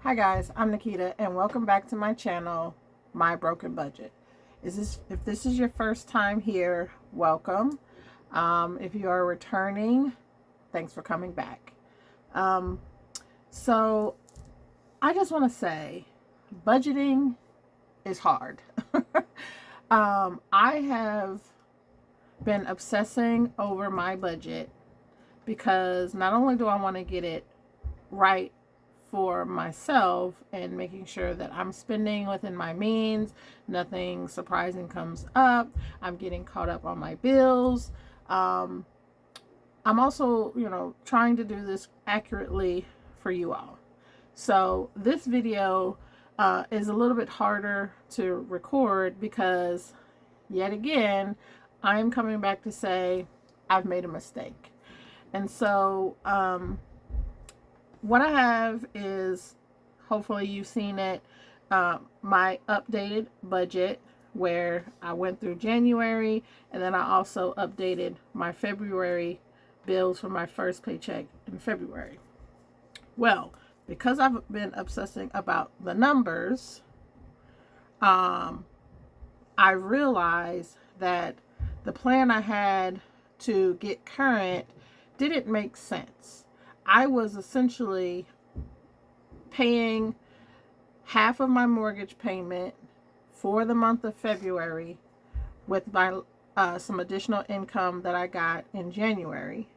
Hi guys, I'm Nikita and welcome back to my channel, My Broken Budget. If this is your first time here, welcome. If you are returning, thanks for coming back. Um, so I just want to say, budgeting is hard. I have been obsessing over my budget because not only do I want to get it right for myself and making sure that I'm spending within my means, nothing surprising comes up, I'm getting caught up on my bills. Um, I'm also, trying to do this accurately for you all. So this video is a little bit harder to record because, yet again, I'm coming back to say I've made a mistake. And so, what I have is, hopefully you've seen it, my updated budget where I went through January and then I also updated my February bills for my first paycheck in February. Well, because I've been obsessing about the numbers, I realized that the plan I had to get current didn't make sense. I was essentially paying half of my mortgage payment for the month of February with my some additional income that I got in January,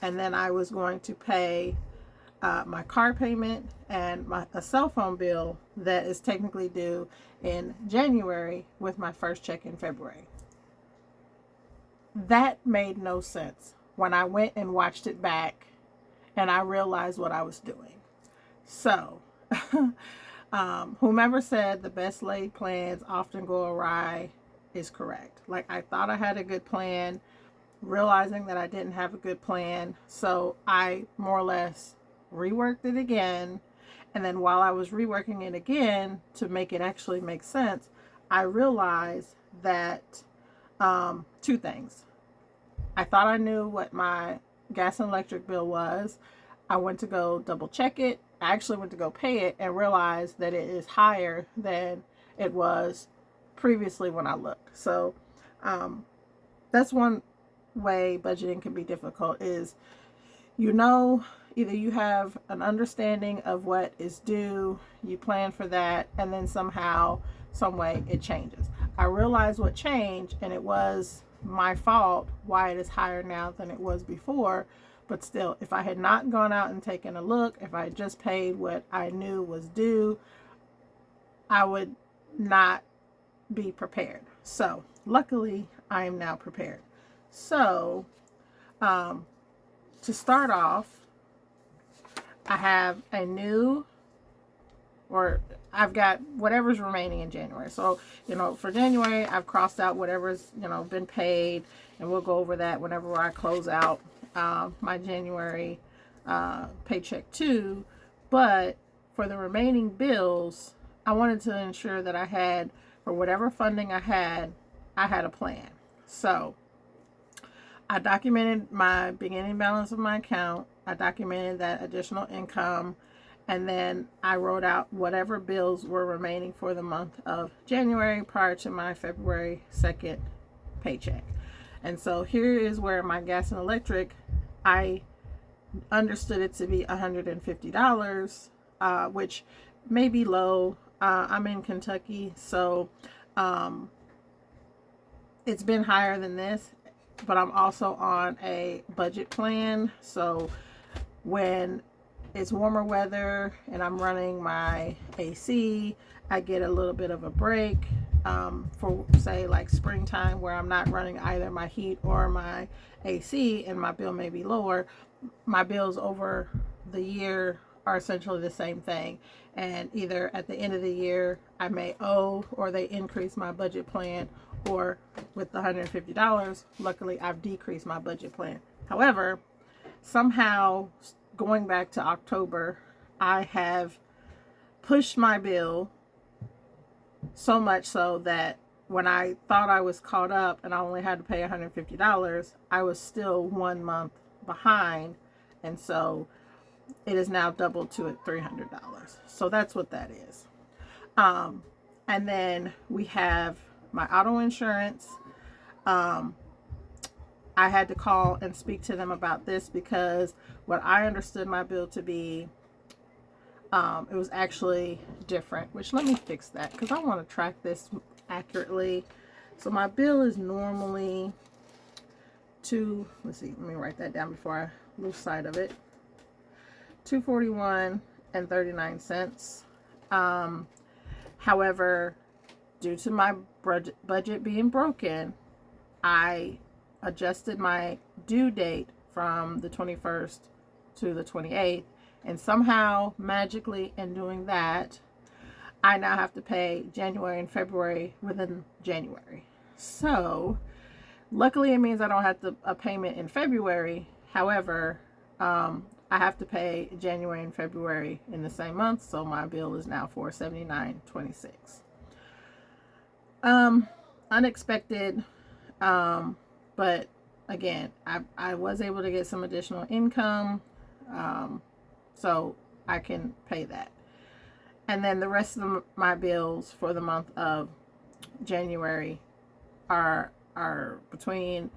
and then I was going to pay my car payment and a cell phone bill that is technically due in January with my first check in February. That made no sense when I went and watched it back and I realized what I was doing. So, whomever said the best laid plans often go awry is correct. Like, I thought I had a good plan, realizing that I didn't have a good plan. So I more or less reworked it again. And then while I was reworking it again to make it actually make sense, I realized that two things. I thought I knew what my gas and electric bill was. I went to go double check it. I actually went to go pay it and realized that it is higher than it was previously when I looked. So that's one way budgeting can be difficult, is either you have an understanding of what is due, you plan for that, and then somehow, some way it changes. I realized what changed, and it was my fault why it is higher now than it was before. But still, if I had not gone out and taken a look, if I had just paid what I knew was due, I would not be prepared. So luckily I am now prepared. So to start off, I have a new, or I've got whatever's remaining in January. So, for January, I've crossed out whatever's, been paid, and we'll go over that whenever I close out my January paycheck too. But for the remaining bills, I wanted to ensure that I had, for whatever funding I had a plan. So I documented my beginning balance of my account. I documented that additional income. And then I wrote out whatever bills were remaining for the month of January prior to my February 2nd paycheck. And so here is where my gas and electric, I understood it to be $150, which may be low. I'm in Kentucky, so it's been higher than this, but I'm also on a budget plan. So when it's warmer weather and I'm running my AC, I get a little bit of a break for, say, like springtime, where I'm not running either my heat or my AC and my bill may be lower. My bills over the year are essentially the same thing, and either at the end of the year I may owe, or they increase my budget plan, or with the $150, luckily I've decreased my budget plan. However, somehow, going back to October, I have pushed my bill so much so that when I thought I was caught up and I only had to pay $150, I was still 1 month behind. And so it is now doubled to $300. So that's what that is. And then we have my auto insurance. I had to call and speak to them about this because what I understood my bill to be, it was actually different, which let me fix that because I want to track this accurately. So my bill is normally let's see, let me write that down before I lose sight of it. $241.39. However, due to my budget being broken, I adjusted my due date from the 21st to the 28th, and somehow magically in doing that, I now have to pay January and February within January. So luckily it means I don't have to a payment in February. However, I have to pay January and February in the same month, so my bill is now $479.26. Unexpected, but again, I was able to get some additional income, so I can pay that. And then the rest of my bills for the month of January are between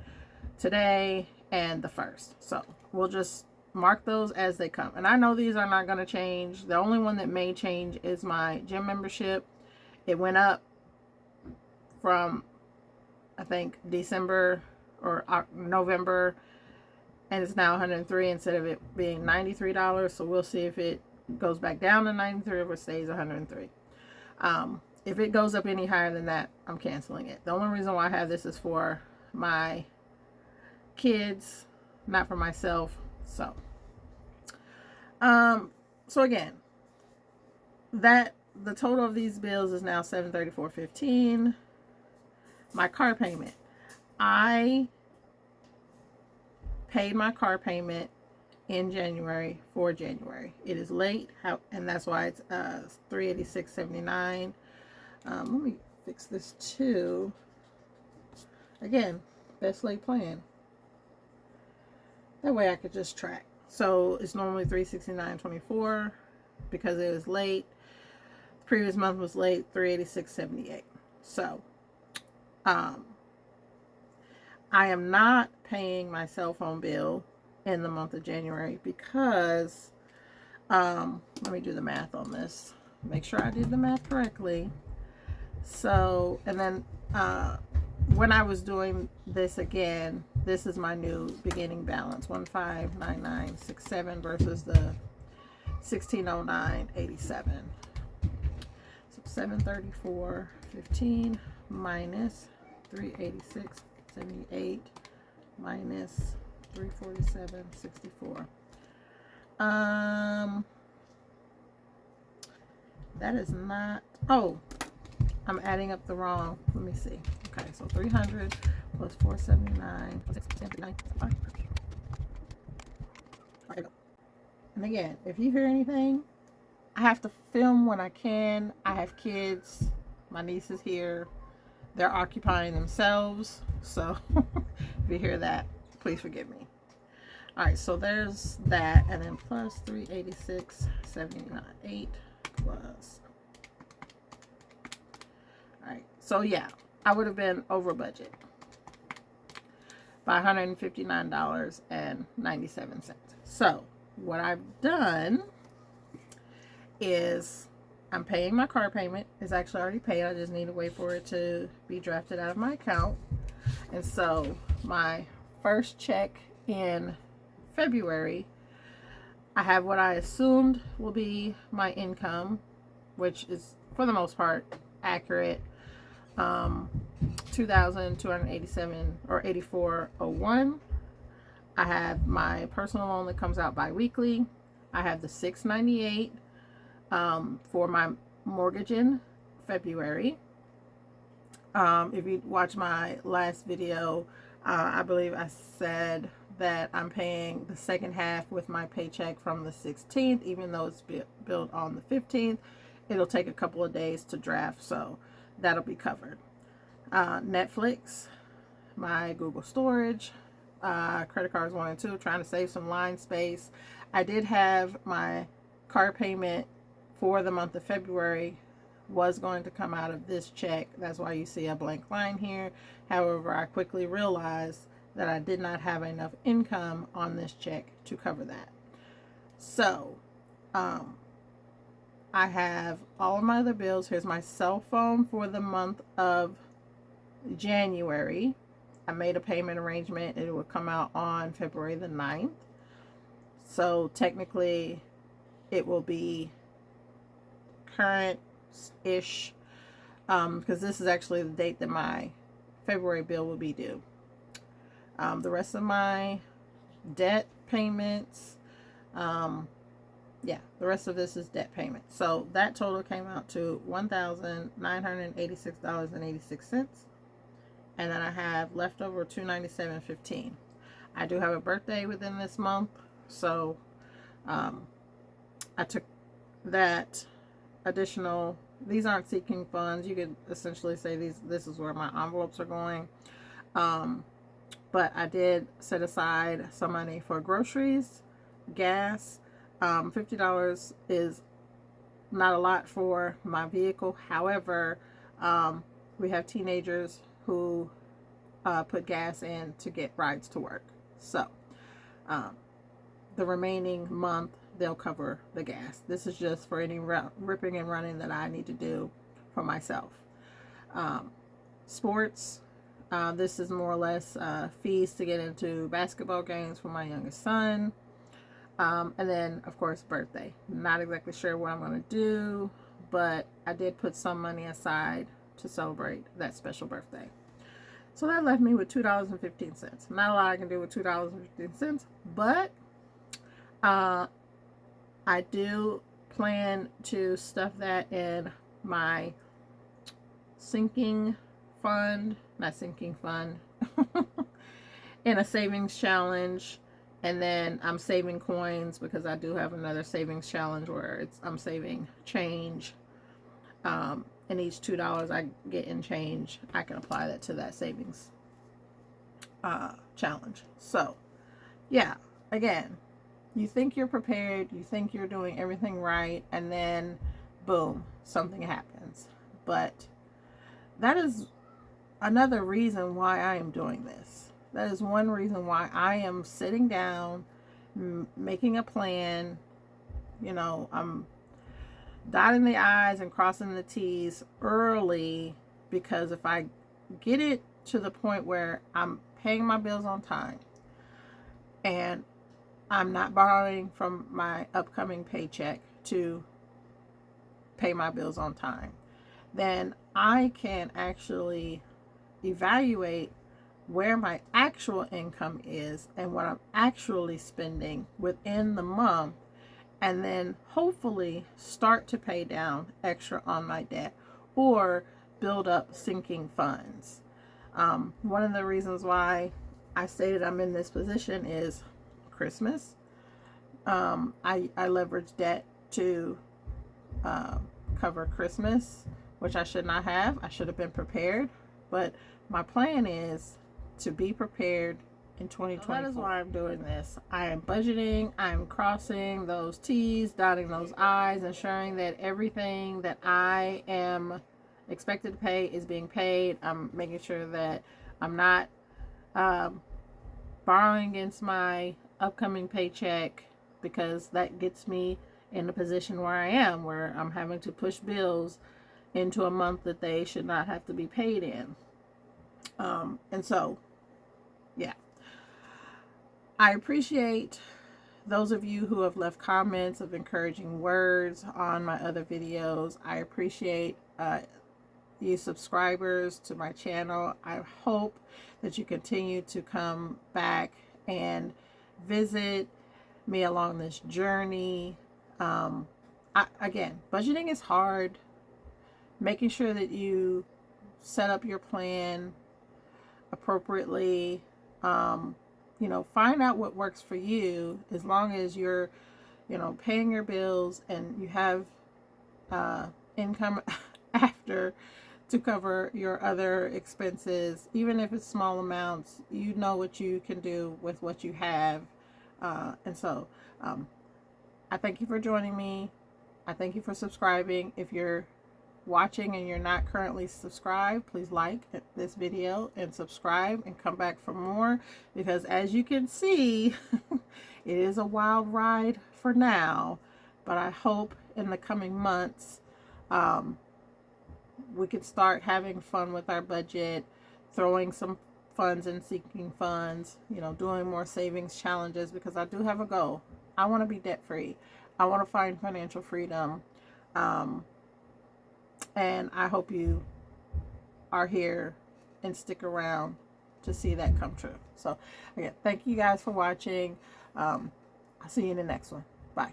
today and the 1st. So we'll just mark those as they come. And I know these are not going to change. The only one that may change is my gym membership. It went up from, I think, December or November, and it's now $103 instead of it being $93. So we'll see if it goes back down to $93 or stays $103. If it goes up any higher than that, I'm canceling it. The only reason why I have this is for my kids, not for myself. So again, that the total of these bills is now $734.15. My car payment, I paid my car payment in January for January. It is late, and that's why it's $386.79. Let me fix this too. Again, best laid plan. That way I could just track. So it's normally $369.24 because it was late. The previous month was late, $386.78. So I am not paying my cell phone bill in the month of January because let me do the math on this. Make sure I did the math correctly. So, and then when I was doing this again, this is my new beginning balance, 1599.67 versus the 1609.87. So 734.15 minus 386.78 minus 347.64. That is not, oh, I'm adding up the wrong, let me see. Okay, so 300 plus 479, 679, fine. All right, and again, if you hear anything, I have to film when I can. I have kids, my niece is here, they're occupying themselves, so if you hear that, please forgive me. All right, so there's that, and then plus 386.79 plus. All right, so yeah, I would have been over budget by $159.97. So what I've done is I'm paying my car payment. It's actually already paid. I just need to wait for it to be drafted out of my account. And so my first check in February, I have what I assumed will be my income, which is for the most part accurate. $2,287 or 84.01. I have my personal loan that comes out bi-weekly. I have the $698 for my mortgage in February. If you watch my last video, I believe I said that I'm paying the second half with my paycheck from the 16th, even though it's billed on the 15th. It'll take a couple of days to draft, so that'll be covered. Netflix, my Google storage, credit cards 1 and 2, trying to save some line space. I did have my car payment for the month of February was going to come out of this check. That's why you see a blank line here. However, I quickly realized that I did not have enough income on this check to cover that. So, I have all of my other bills. Here's my cell phone for the month of January. I made a payment arrangement. It would come out on February the 9th. So technically it will be current-ish, because this is actually the date that my February bill will be due. The rest of my debt payments, yeah, the rest of this is debt payment. So that total came out to $1,986.86. And then I have leftover $297.15. I do have a birthday within this month, so I took that additional. These aren't seeking funds. You could essentially say this is where my envelopes are going. But I did set aside some money for groceries, gas. $50 is not a lot for my vehicle. However, we have teenagers who put gas in to get rides to work. So the remaining month, they'll cover the gas. This is just for any ripping and running that I need to do for myself. Sports, this is more or less fees to get into basketball games for my youngest son. And then, of course, birthday. Not exactly sure what I'm going to do, but I did put some money aside to celebrate that special birthday. So that left me with $2.15. Not a lot I can do with $2.15, but I do plan to stuff that in my sinking fund, not sinking fund, in a savings challenge. And then I'm saving coins because I do have another savings challenge where I'm saving change. And each $2 I get in change, I can apply that to that savings challenge. So, yeah, again, you think you're prepared, you think you're doing everything right, and then boom, something happens. But that is another reason why I am doing this. That is one reason why I am sitting down, making a plan. You know, I'm dotting the I's and crossing the T's early, because if I get it to the point where I'm paying my bills on time and I'm not borrowing from my upcoming paycheck to pay my bills on time, then I can actually evaluate where my actual income is and what I'm actually spending within the month, and then hopefully start to pay down extra on my debt or build up sinking funds. One of the reasons why I stated I'm in this position is Christmas. I leveraged debt to cover Christmas, which I should not have. I should have been prepared, but my plan is to be prepared in 2024. So that is why I'm doing this. I am budgeting. I'm crossing those T's, dotting those I's, ensuring that everything that I am expected to pay is being paid. I'm making sure that I'm not borrowing against my upcoming paycheck, because that gets me in the position where I am, where I'm having to push bills into a month that they should not have to be paid in. And so, yeah. I appreciate those of you who have left comments of encouraging words on my other videos. I appreciate you subscribers to my channel. I hope that you continue to come back and visit me along this journey. Again, budgeting is hard. Making sure that you set up your plan appropriately. You know, find out what works for you, as long as you're, you know, paying your bills and you have income after to cover your other expenses. Even if it's small amounts, you know what you can do with what you have. And so I thank you for joining me. I thank you for subscribing. If you're watching and you're not currently subscribed, please like this video and subscribe and come back for more, because as you can see, it is a wild ride for now, but I hope in the coming months we can start having fun with our budget, throwing some funds and seeking funds, doing more savings challenges, because I do have a goal. I want to be debt free. I want to find financial freedom. And I hope you are here and stick around to see that come true. So, again, thank you guys for watching. I'll see you in the next one. Bye.